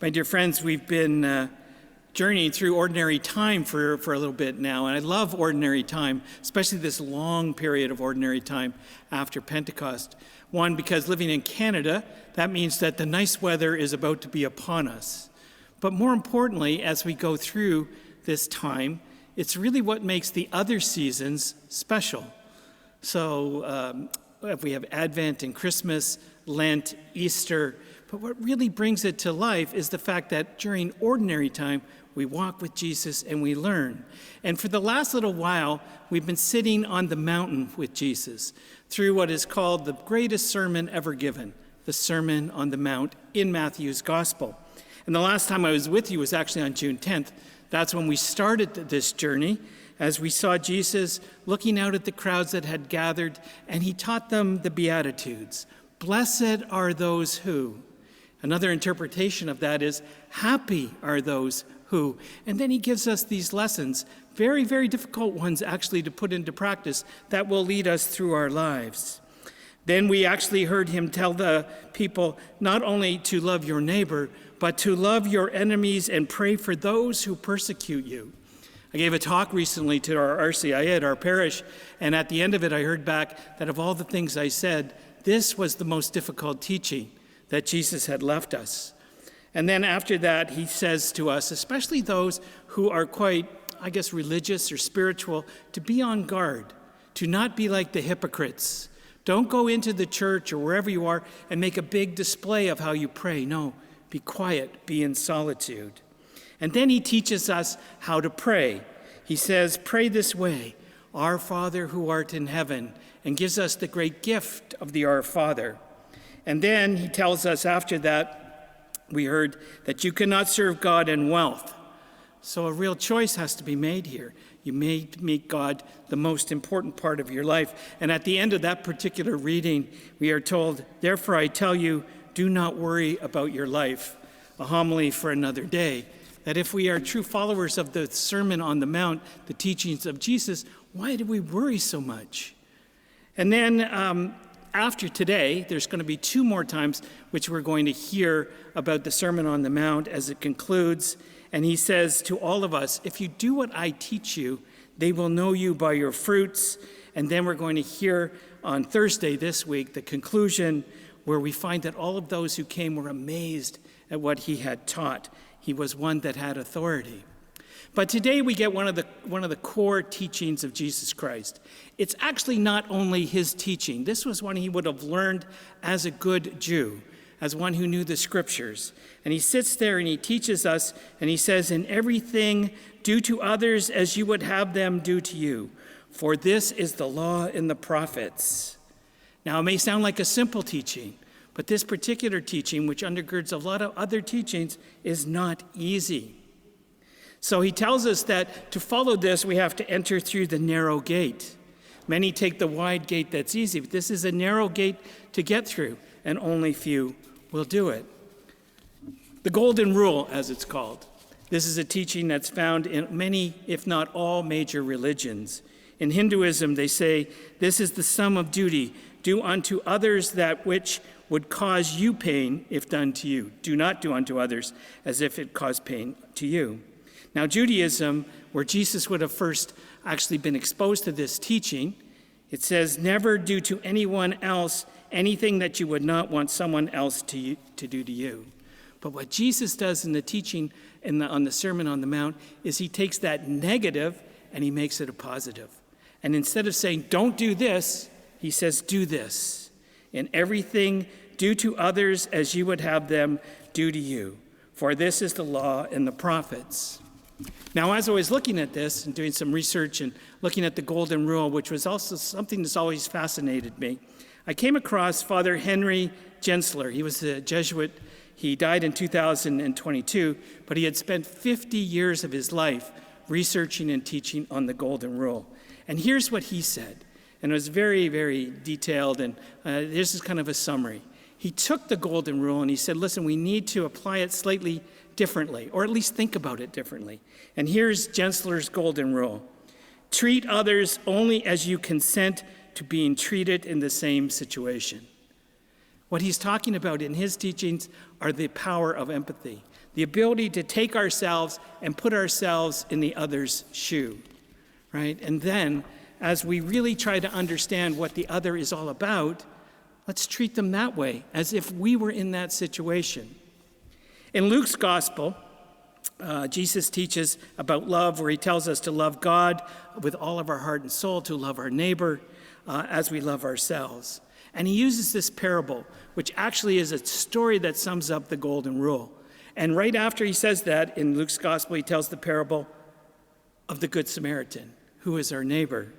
My dear friends, we've been journeying through ordinary time for a little bit now, and I love ordinary time, especially this long period of ordinary time after Pentecost. One, because living in Canada, that means that the nice weather is about to be upon us. But more importantly, as we go through this time, it's really what makes the other seasons special. So if we have Advent and Christmas, Lent, Easter, but what really brings it to life is the fact that during ordinary time, we walk with Jesus and we learn. And for the last little while, we've been sitting on the mountain with Jesus through what is called the greatest sermon ever given, the Sermon on the Mount in Matthew's Gospel. And the last time I was with you was actually on June 10th. That's when we started this journey, as we saw Jesus looking out at the crowds that had gathered, and he taught them the Beatitudes. Blessed are those who. Another interpretation of that is, happy are those who. And then he gives us these lessons, very, very difficult ones actually to put into practice, that will lead us through our lives. Then we actually heard him tell the people not only to love your neighbor, but to love your enemies and pray for those who persecute you. I gave a talk recently to our RCIA at our parish, and at the end of it I heard back that of all the things I said, this was the most difficult teaching that Jesus had left us. And then after that, he says to us, especially those who are quite, religious or spiritual, to be on guard, to not be like the hypocrites. Don't go into the church or wherever you are and make a big display of how you pray. No, be quiet, be in solitude. And then he teaches us how to pray. He says, pray this way, Our Father who art in heaven, and gives us the great gift of the Our Father. And then he tells us after that, we heard that you cannot serve God and wealth. So a real choice has to be made here. You may make God the most important part of your life. And at the end of that particular reading, we are told, therefore I tell you, do not worry about your life. A homily for another day. That if we are true followers of the Sermon on the Mount, the teachings of Jesus, why do we worry so much? And then after today, there's going to be 2 more times which we're going to hear about the Sermon on the Mount as it concludes. And he says to all of us, if you do what I teach you, they will know you by your fruits. And then we're going to hear on Thursday this week the conclusion, where we find that all of those who came were amazed at what he had taught. He was one that had authority. But today we get one of the core teachings of Jesus Christ. It's actually not only his teaching. This was one he would have learned as a good Jew, as one who knew the scriptures. And he sits there and he teaches us, and he says, in everything, do to others as you would have them do to you. For this is the law and the prophets. Now, it may sound like a simple teaching, but this particular teaching, which undergirds a lot of other teachings, is not easy. So he tells us that to follow this, we have to enter through the narrow gate. Many take the wide gate that's easy, but this is a narrow gate to get through, and only few will do it. The Golden Rule, as it's called. This is a teaching that's found in many, if not all, major religions. In Hinduism, they say, this is the sum of duty. Do unto others that which would cause you pain if done to you. Do not do unto others as if it caused pain to you. Now, Judaism, where Jesus would have first actually been exposed to this teaching, it says, never do to anyone else anything that you would not want someone else to do to you. But what Jesus does in the teaching on the Sermon on the Mount is he takes that negative and he makes it a positive. And instead of saying, don't do this, he says, do this. In everything, do to others as you would have them do to you. For this is the law and the prophets. Now, as I was looking at this and doing some research and looking at the Golden Rule, which was also something that's always fascinated me, I came across Father Henry Gensler. He was a Jesuit. He died in 2022, but he had spent 50 years of his life researching and teaching on the Golden Rule. And here's what he said, and it was very, very detailed, and this is kind of a summary. He took the Golden Rule and he said, listen, we need to apply it slightly differently, or at least think about it differently. And here's Gensler's Golden Rule. Treat others only as you consent to being treated in the same situation. What he's talking about in his teachings are the power of empathy, the ability to take ourselves and put ourselves in the other's shoe, right? And then, as we really try to understand what the other is all about, let's treat them that way, as if we were in that situation. In Luke's gospel, Jesus teaches about love, where he tells us to love God with all of our heart and soul, to love our neighbor as we love ourselves. And he uses this parable, which actually is a story that sums up the golden rule. And right after he says that, in Luke's gospel, he tells the parable of the Good Samaritan, who is our neighbor.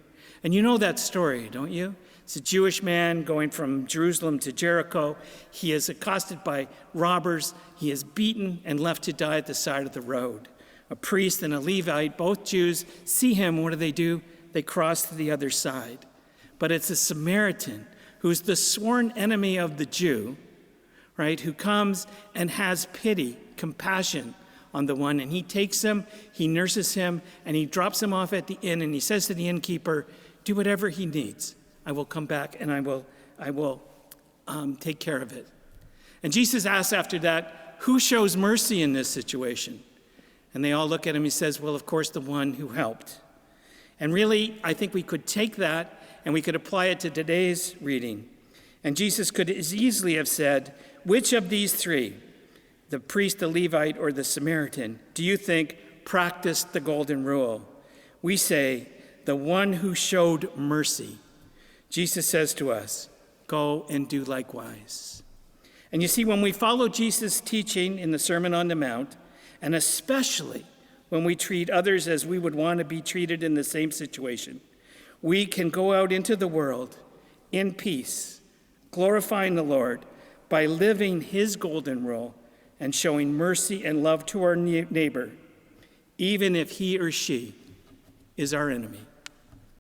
And you know that story, don't you? It's a Jewish man going from Jerusalem to Jericho. He is accosted by robbers. He is beaten and left to die at the side of the road. A priest and a Levite, both Jews, see him. What do? They cross to the other side. But it's a Samaritan who's the sworn enemy of the Jew, right, who comes and has pity, compassion on the one. And he takes him, he nurses him, and he drops him off at the inn. And he says to the innkeeper, do whatever he needs. I will come back and I will take care of it. And Jesus asks after that, who shows mercy in this situation? And they all look at him. He says, well, of course, the one who helped. And really, I think we could take that and we could apply it to today's reading. And Jesus could as easily have said, which of these three, the priest, the Levite, or the Samaritan, do you think practiced the golden rule? We say, the one who showed mercy. Jesus says to us, go and do likewise. And you see, when we follow Jesus' teaching in the Sermon on the Mount, and especially when we treat others as we would want to be treated in the same situation, we can go out into the world in peace, glorifying the Lord by living his golden rule and showing mercy and love to our neighbor, even if he or she is our enemy.